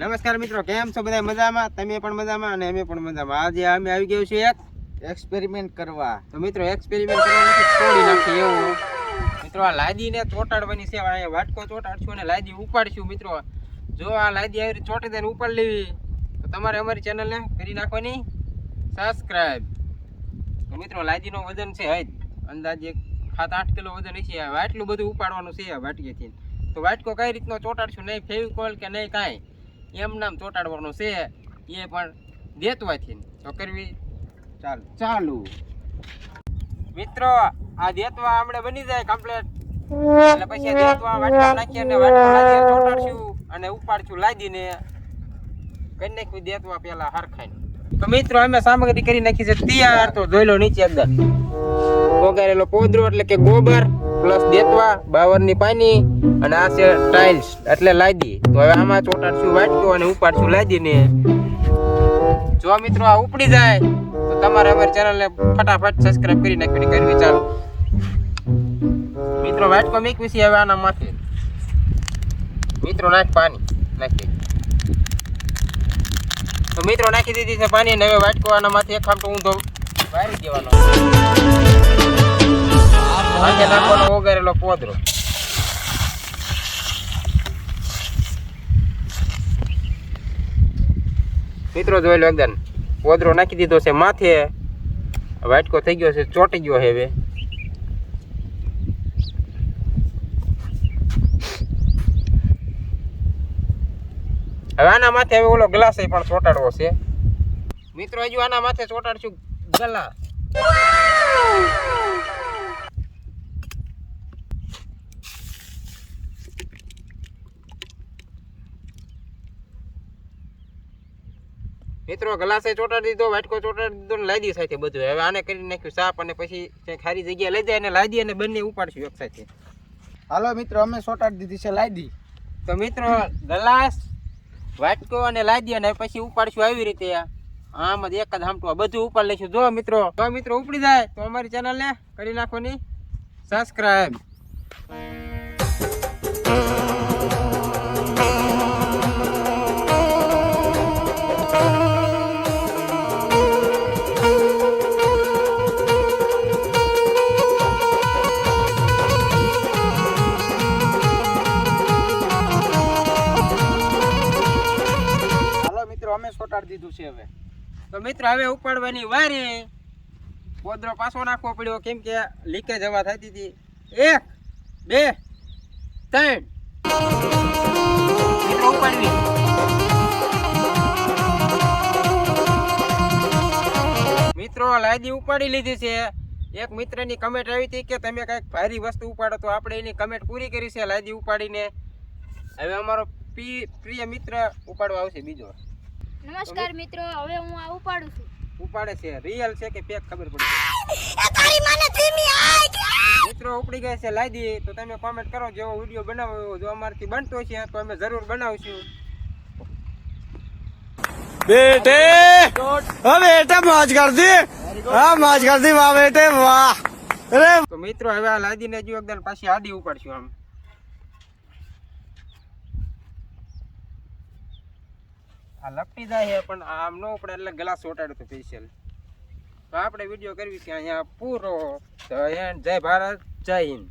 નમસ્કાર મિત્રો, કેમ છો બધા? મજામાં? તમે પણ મજામાં અને અમે પણ મજામાં. આજે અમે આવી ગયું છે એક એક્સપેરિમેન્ટ કરવા. તો મિત્રો એક્સપેરિમેન્ટ કરવાનું તોડી નાખીએ એવું. મિત્રો આ લાદીને ચોટાડવાની છે. અહીંયા વાટકો ચોટાડશું અને લાદી ઉપાડશું. મિત્રો જો આ લાદી આવી ચોટી દઈને ઉપાડ લેવી તો તમારે અમારી ચેનલને કરી નાખવાની સબસ્ક્રાઇબ. તો મિત્રો લાદીનો વજન છે હજ અંદાજે 7-8 કિલો વજન છે. આટલું બધું ઉપાડવાનું છે વાટકેથી. તો વાટકો કઈ રીતનો ચોટાડશું, નહીં ફેવિકોલ કે નહીં કાંઈ, એમ નામ ચોટાડવાનું છે એ પણ દેતવાથી. તો કરવી ચાલુ. મિત્રો આ દેતવા આપણે બની જાય કમ્પ્લીટ એટલે પછી દેતવા વાટકા નાખીએ અને વાટકો લાદીને ચોટાડશું અને ઉપાડશું લાદીને કરી નાખવી દેતવા પેલા હરખાઈને. તો મિત્રો અમે સામગ્રી કરી નાખી છે તૈયાર. તો જોઈ લો નીચે એકદમ વગારેલો પોદરો એટલે કે ગોબર પ્લસ દેતવા, બાવરની પાની અને આ છે ટાઇલ્સ એટલે લાદી. તો હવે આમાં ચોટાડશું વાટકો અને ઉપાડશું લાદીને. જો મિત્રો આ ઉપડી જાય તો તમારે અમારી ચેનલને ફટાફટ સબસ્ક્રાઇબ કરી નાખવાની કરવી ચાલુ. મિત્રો વાટકો મેકવી છે હવે આના માથે. મિત્રો નાખ પાણી નાખી. તો મિત્રો નાખી દીધી છે પાણી ને હવે વાટકો આના માથે એક ખામટો ઊંધો વારી દેવાનો. આજે નાખવાનો વગારેલો પોદરો. મિત્રો જોઈ લો એકદમ પોદરો નાખી દીધો છે માથે. વાટકો થઈ ગયો છે, ચોટી ગયો છે. હવે આના માથે હવે ઓલો ગ્લાસ પણ ચોટાડવો છે. મિત્રો હજુ આના માથે ચોટાડશું ગ્લાસ. મિત્રો ગ્લાસે ચોટાડી દીધો, વાટકો ચોટાડી દીધો ને લાદી સાથે બધું. હવે આને કરી નાખ્યું સાફ અને પછી ખારી જગ્યાએ લઈ જાય અને લાદી અને બંને ઉપાડશું એક સાથે. હાલો મિત્રો, અમે ચોટાડી દીધી છે લાદી. તો મિત્રો ગ્લાસ, વાટકો અને લાદી અને પછી ઉપાડશું આવી રીતે. આમ જ એક જ હામટું બધું ઉપાડ લઈશું. જો મિત્રો ઉપડી જાય તો અમારી ચેનલને કરી નાખવાની સબસ્ક્રાઇબ. અમે ચોટાડી દીધું છે હવે. તો મિત્રો હવે ઉપાડવાની વારી. પોદરો પાછો નાખવો પડ્યો કેમ કે લીકેજ હવા થતી હતી. 1 2 3 મિત્રો ઉપાડવી. મિત્રો લાદી ઉપાડી લીધી છે. એક મિત્રની કમેન્ટ આવી હતી કે તમે કંઈક ભારી વસ્તુ ઉપાડો, તો આપણે એની કમેન્ટ પૂરી કરી છે લાદી ઉપાડીને. હવે અમારો પ્રિય મિત્ર ઉપાડવા આવશે બીજો. નમસ્કાર મિત્રો, હવે હું આ ઉપાડું છું. ઉપાડે છે રિયલ છે કે ફેક ખબર પડી. મિત્રો ઉપડી ગઈ છે લાદી. તો તમે કોમેન્ટ કરો જેવો વિડીયો બનાવો એવો. જો અમારથી બનતો છે તો અમે જરૂર બનાવશું. બેટે બેટા મોજ કર દી. હા મોજ કર દી વાહ બેટે વાહ. અરે તો મિત્રો હવે આ લાદીને જો એકદમ પાછી આડી ઉપાડશું. આમ આ લપટી જાય પણ આમ ન ઉપડે એટલે ગ્લાસ ચોટાડ્યો તો સ્પેશિયલ. તો આપણે વિડીયો કરવી છે અહીંયા પૂરો. તો જય ભારત, જય હિન્દ.